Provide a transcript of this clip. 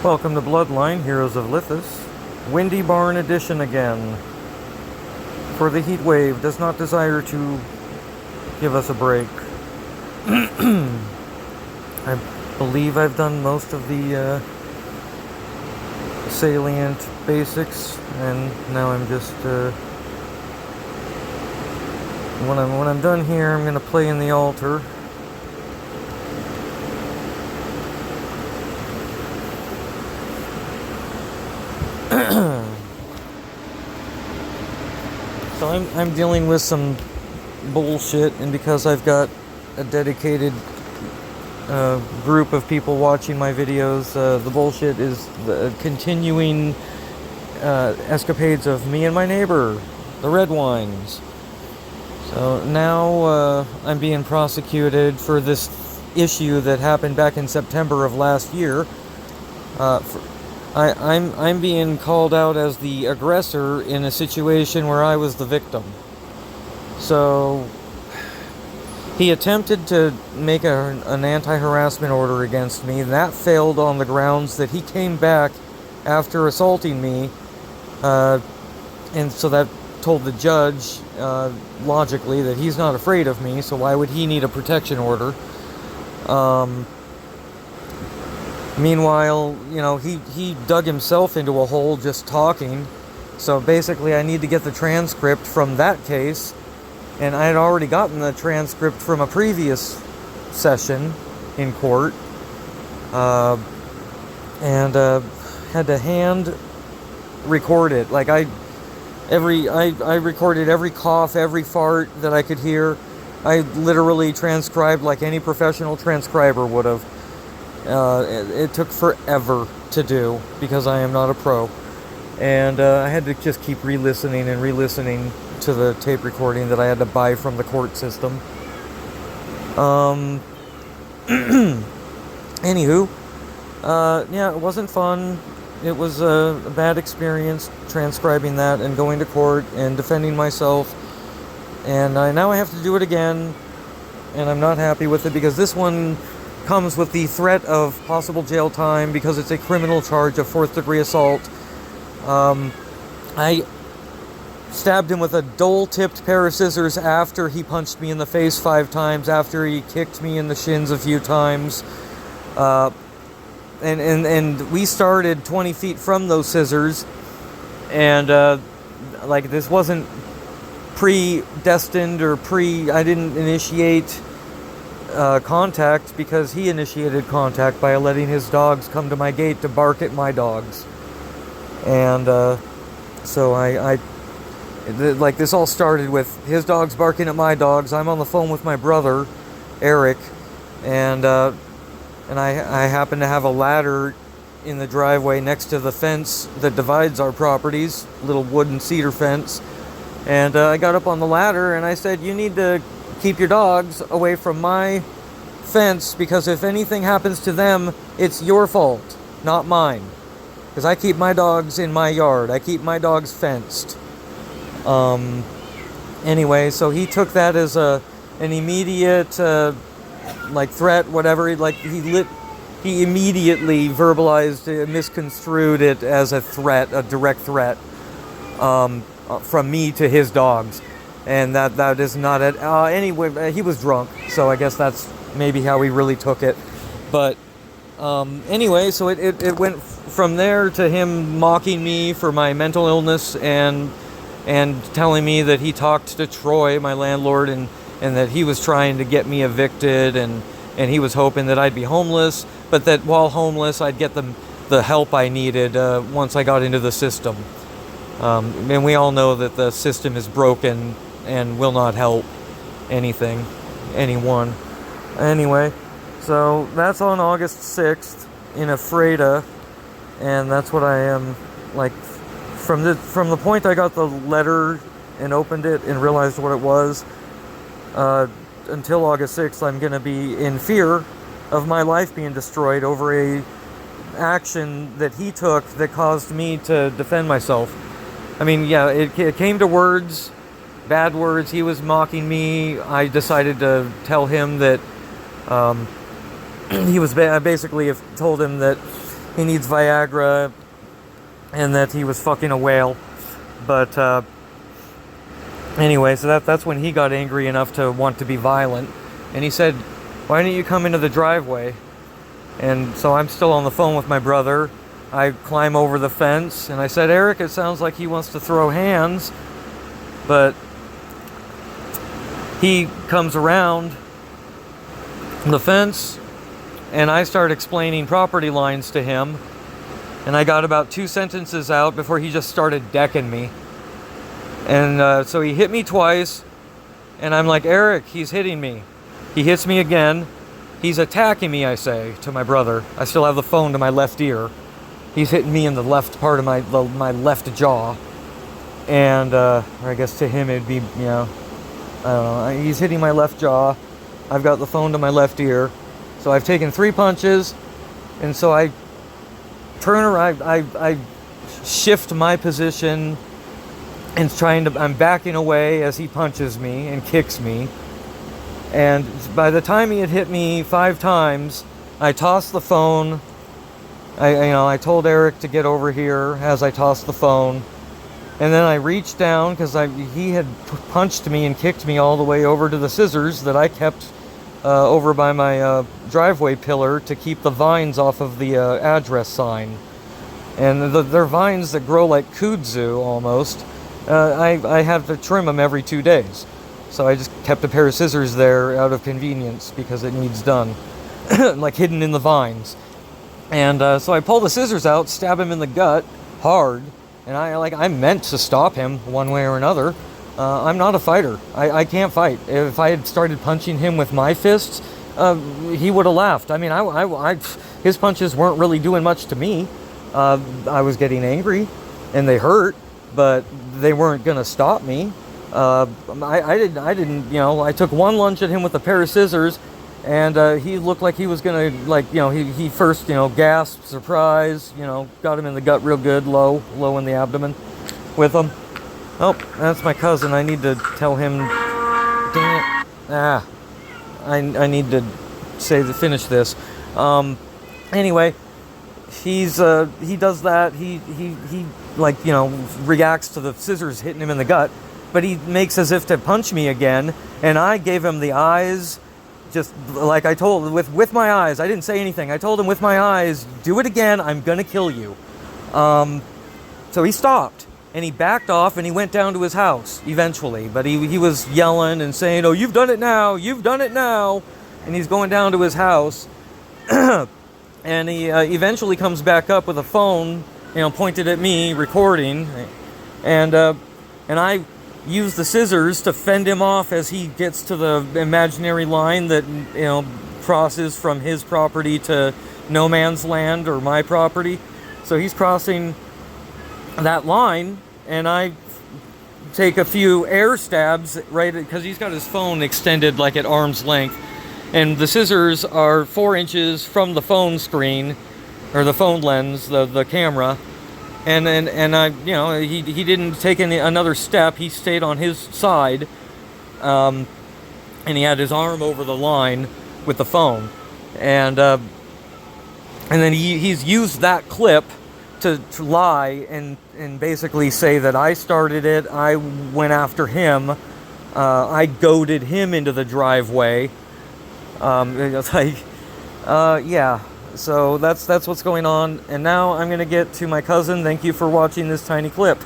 Welcome to Bloodline, Heroes of Lithus. Windy Barn Edition again. For the Heatwave does not desire to give us a break. I believe I've done most of the salient basics, and now I'm just when I'm done here, I'm gonna play in the altar. So I'm dealing with some bullshit, and because I've got a dedicated group of people watching my videos, the bullshit is the continuing escapades of me and my neighbor, the Red Wines. So now I'm being prosecuted for this issue that happened back in September of last year. I'm being called out as the aggressor in a situation where I was the victim. So he attempted to make an anti-harassment order against me. That failed on the grounds that he came back after assaulting me, and so that told the judge logically that he's not afraid of me, so why would he need a protection order? Meanwhile, you know, he dug himself into a hole just talking. So basically I need to get the transcript from that case, and I had already gotten the transcript from a previous session in court, and had to hand record it. Like I recorded every cough, every fart that I could hear. I literally transcribed like any professional transcriber would have. It took forever to do because I am not a pro, and I had to just keep re-listening and re-listening to the tape recording that I had to buy from the court system. Anywho, yeah, it wasn't fun. It was a bad experience transcribing that and going to court and defending myself, and now I have to do it again, and I'm not happy with it because this one comes with the threat of possible jail time because it's a criminal charge of 4th degree assault. I stabbed him with a dull-tipped pair of scissors after he punched me in the face 5 times, after he kicked me in the shins a few times. And we started 20 feet from those scissors, and like this wasn't predestined or I didn't initiate contact, because he initiated contact by letting his dogs come to my gate to bark at my dogs. And so I like this all started with his dogs barking at my dogs. I'm on the phone with my brother Eric, and I happen to have a ladder in the driveway next to the fence that divides our properties, little wooden cedar fence. And I got up on the ladder and I said, "You need to keep your dogs away from my fence, because if anything happens to them, it's your fault, not mine. Because I keep my dogs in my yard. I keep my dogs fenced." Anyway, so he took that as an immediate like threat, whatever. Like he immediately verbalized, misconstrued it as a threat, a direct threat from me to his dogs. And that is not it. Anyway, he was drunk, so I guess that's maybe how he really took it. But anyway, so it went from there to him mocking me for my mental illness and telling me that he talked to Troy, my landlord, and that he was trying to get me evicted, and he was hoping that I'd be homeless, but that while homeless I'd get the help I needed once I got into the system. And we all know that the system is broken and will not help anyone. Anyway, so that's on August 6th in Ephrata, and that's what I am, like, from the point I got the letter and opened it and realized what it was, until August 6th, I'm going to be in fear of my life being destroyed over a action that he took that caused me to defend myself. I mean, yeah, it came to words, bad words. He was mocking me. I decided to tell him that he was basically told him that he needs Viagra, and that he was fucking a whale. But anyway, so that's when he got angry enough to want to be violent. And he said, "Why don't you come into the driveway?" And so I'm still on the phone with my brother. I climb over the fence, and I said, "Eric, it sounds like he wants to throw hands." But he comes around the fence, and I start explaining property lines to him. And I got about 2 sentences out before he just started decking me. And so he hit me twice, and I'm like, "Eric, he's hitting me." He hits me again. "He's attacking me," I say to my brother. I still have the phone to my left ear. He's hitting me in the left part of my left jaw. And, or I guess to him it'd be, you know, I don't know. He's hitting my left jaw. I've got the phone to my left ear. So I've taken 3 punches, and so I turn around, I shift my position, and I'm backing away as he punches me and kicks me. And by the time he had hit me 5 times, I tossed the phone. I told Eric to get over here as I tossed the phone. And then I reached down because he had punched me and kicked me all the way over to the scissors that I kept over by my driveway pillar to keep the vines off of the address sign. And they're vines that grow like kudzu almost. I have to trim them every 2 days. So I just kept a pair of scissors there out of convenience because it needs done. Like hidden in the vines. And so I pull the scissors out, stab him in the gut hard. And I meant to stop him one way or another. I'm not a fighter. I can't fight. If I had started punching him with my fists, he would have laughed. I mean, his punches weren't really doing much to me. I was getting angry, and they hurt, but they weren't gonna stop me. I didn't. You know, I took one lunge at him with a pair of scissors, and he looked like he was gonna, he first, gasped, surprise, got him in the gut real good, low in the abdomen with him. Oh, that's my cousin. I need to tell him. Dang it. I need to finish this. Anyway, he does that. He reacts to the scissors hitting him in the gut, but he makes as if to punch me again, and I gave him the eyes, just like I told with my eyes. I didn't say anything. I told him with my eyes, "Do it again, I'm gonna kill you." So he stopped. And he backed off and he went down to his house eventually. But he was yelling and saying, "Oh, you've done it now, you've done it now." And he's going down to his house. And he eventually comes back up with a phone, pointed at me, recording. And I use the scissors to fend him off as he gets to the imaginary line that, crosses from his property to no man's land or my property. So he's crossing that line, and I take a few air stabs right because he's got his phone extended like at arm's length, and the scissors are 4 inches from the phone screen or the phone lens, the camera, and I he didn't take another step. He stayed on his side, and he had his arm over the line with the phone, and then he's used that clip to lie and basically say that I started it, I went after him, I goaded him into the driveway. It's like, yeah, so that's what's going on. And now I'm going to get to my cousin. Thank you for watching this tiny clip.